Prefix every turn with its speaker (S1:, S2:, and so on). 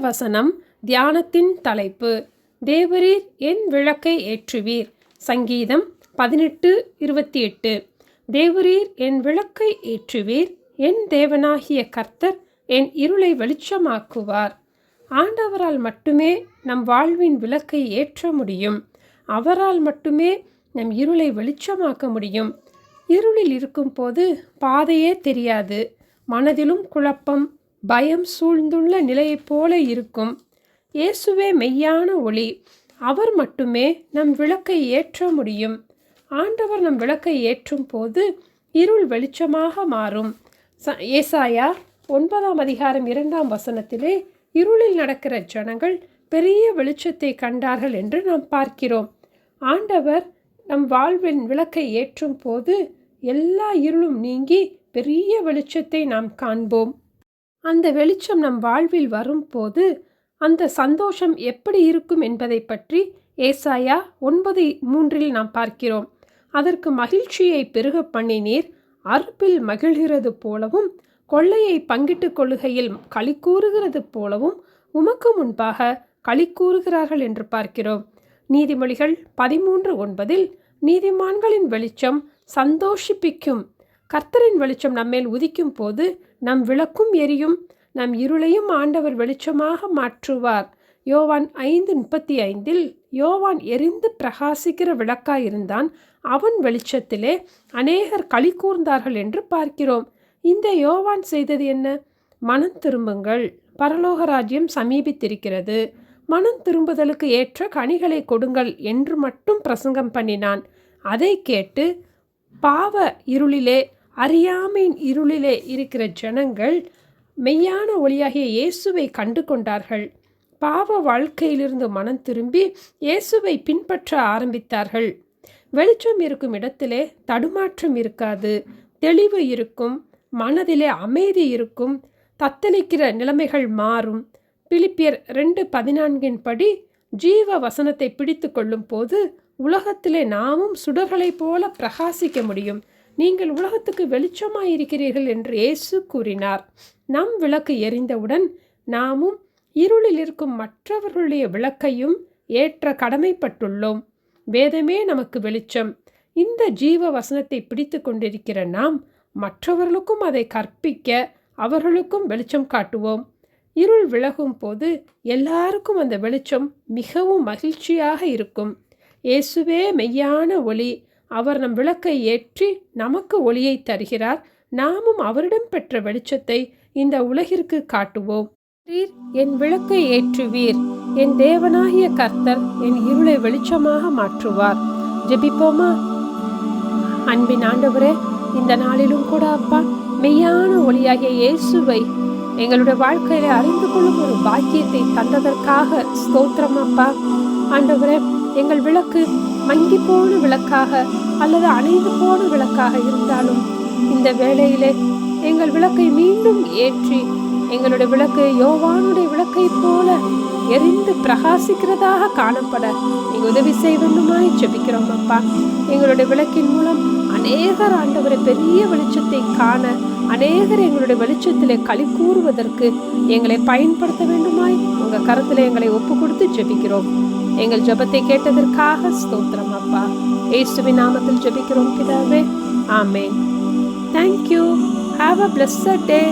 S1: வசனம் தியானத்தின் தலைப்பு தேவரீர் என் விளக்கை ஏற்றுவீர். சங்கீதம் 18:28. தேவரீர் என் விளக்கை ஏற்றுவீர், என் தேவனாகிய கர்த்தர் என் இருளை வெளிச்சமாக்குவார். ஆண்டவரால் மட்டுமே நம் வாழ்வின் விளக்கை ஏற்ற முடியும். அவரால் மட்டுமே நம் இருளை வெளிச்சமாக்க முடியும். இருளில் இருக்கும்போது பாதையே தெரியாது. மனதிலும் குழப்பம், பயம் சூழ்ந்துள்ள நிலையைப் போல இருக்கும். இயேசுவே மெய்யான ஒளி. அவர் மட்டுமே நம் விளக்கை ஏற்ற முடியும். ஆண்டவர் நம் விளக்கை ஏற்றும் போது இருள் வெளிச்சமாக மாறும். ஏசாயா 9:2 இருளில் நடக்கிற ஜனங்கள் பெரிய வெளிச்சத்தை கண்டார்கள் என்று நாம் பார்க்கிறோம். ஆண்டவர் நம் வாழ்வின் விளக்கை ஏற்றும் போது எல்லா இருளும் நீங்கி பெரிய வெளிச்சத்தை நாம் காண்போம். அந்த வெளிச்சம் நம் வாழ்வில் வரும்போது அந்த சந்தோஷம் எப்படி இருக்கும் என்பதை பற்றி ஏசாயா 9:3 நாம் பார்க்கிறோம். அதற்கு மகிழ்ச்சியை பெருக பண்ணினீர், அறுப்பில் மகிழ்கிறது போலவும் கொள்ளையை பங்கிட்டு கொள்ளுகையில் களி கூறுகிறது போலவும் உமக்கு முன்பாக களி கூறுகிறார்கள் என்று பார்க்கிறோம். நீதிமொழிகள் 13:9 நீதிமான்களின் வெளிச்சம் சந்தோஷிப்பிக்கும். கர்த்தரின் வெளிச்சம் நம்மேல் உதிக்கும் போது நம் விளக்கும் எரியும், நம் இருளையும் ஆண்டவர் வெளிச்சமாக மாற்றுவார். யோவான் 5:35 யோவான் எரிந்து பிரகாசிக்கிற விளக்காயிருந்தான், அவன் வெளிச்சத்திலே அநேகர் களி கூர்ந்தார்கள் என்று பார்க்கிறோம். இந்த யோவான் செய்தது என்ன? மனம் திரும்புங்கள், பரலோக ராஜ்யம் சமீபித்திருக்கிறது, மனம் திரும்புதலுக்கு ஏற்ற கனிகளை கொடுங்கள் என்று மட்டும் பிரசங்கம் பண்ணினான். அதை கேட்டு பாவ இருளிலே, அறியாமையின் இருளிலே இருக்கிற ஜனங்கள் மெய்யான ஒளியாகிய இயேசுவை கண்டு கொண்டார்கள். பாவ வாழ்க்கையிலிருந்து மனம் திரும்பி இயேசுவை பின்பற்ற ஆரம்பித்தார்கள். வெளிச்சம் இருக்கும் இடத்திலே தடுமாற்றம் இருக்காது, தெளிவு இருக்கும், மனதிலே அமைதி இருக்கும், தத்தளிக்கிற நிலைமைகள் மாறும். பிலிப்பியர் 2:14 படி ஜீவ வசனத்தை பிடித்து கொள்ளும் போது உலகத்திலே நாமும் சுடர்களைப் போல பிரகாசிக்க முடியும். நீங்கள் உலகத்துக்கு வெளிச்சமாயிருக்கிறீர்கள் என்று இயேசு கூறினார். நம் விளக்கு எரிந்தவுடன் நாமும் இருளில் இருக்கும் மற்றவர்களுடைய விளக்கையும் ஏற்ற கடமைப்பட்டுள்ளோம். வேதமே நமக்கு வெளிச்சம். இந்த ஜீவ வசனத்தை பிடித்து கொண்டிருக்கிற நாம் மற்றவர்களுக்கும் அதை கற்பிக்க அவர்களுக்கும் வெளிச்சம் காட்டுவோம். இருள் விலகும் போது எல்லாருக்கும் அந்த வெளிச்சம் மிகவும் மகிழ்ச்சியாக இருக்கும். இயேசுவே மெய்யான ஒளி. அவர் நம் விளக்கை ஏற்றி நமக்கு ஒளியை தருகிறார். நாமும் அவரிடம் பெற்ற வெளிச்சத்தை இந்த உலகிற்கு காட்டுவோம். என் விளக்கை ஏற்றுவீர், என் தேவனாகிய கர்த்தர் என் இருளை வெளிச்சமாக மாற்றுவார். ஜெபிப்போமா? அன்பின் ஆண்டவரே, இந்த நாளிலும் கூட அப்பா, மெய்யான ஒளியாகிய இயேசுவை எங்களுடைய வாழ்க்கையில அறிந்து கொள்ளும் ஒரு பாக்கியத்தை தந்ததற்காக ஸ்தோத்திரம் அப்பா. ஆண்டவரே, எங்கள் விளக்கு மங்கி போன விளக்காக அல்லது அணைந்து போன விளக்காக இருந்தாலும் இந்த வேளையிலே எங்கள் விளக்கை மீண்டும் ஏற்றி எங்களுடைய விளக்கு யோவானுடைய விளக்கை போல எரிந்து பிரகாசிக்கிறதாக காணப்பட நீங்கள் உதவி செய்வதுமாய் ஜெபிக்கிறோம் அப்பா. எங்களுடைய விளக்கின் மூலம் அநேகர் ஆண்டவரை பெரிய வெளிச்சத்தை காண, அநேகர் எங்களுடைய வெளிச்சத்திலே களி கூறுவதற்கு எங்களை பயன்படுத்த வேண்டுமாய் உங்கள் கரத்தில் எங்களை ஒப்பு கொடுத்து ஜெபிக்கிறோம். எங்கள் ஜெபத்தை கேட்டதற்காக ஸ்தோத்திரம் அப்பா. இயேசுவின் நாமத்தில் ஜெபிக்கிறோம் பிதாவே, ஆமென். Thank you. Have a blessed day.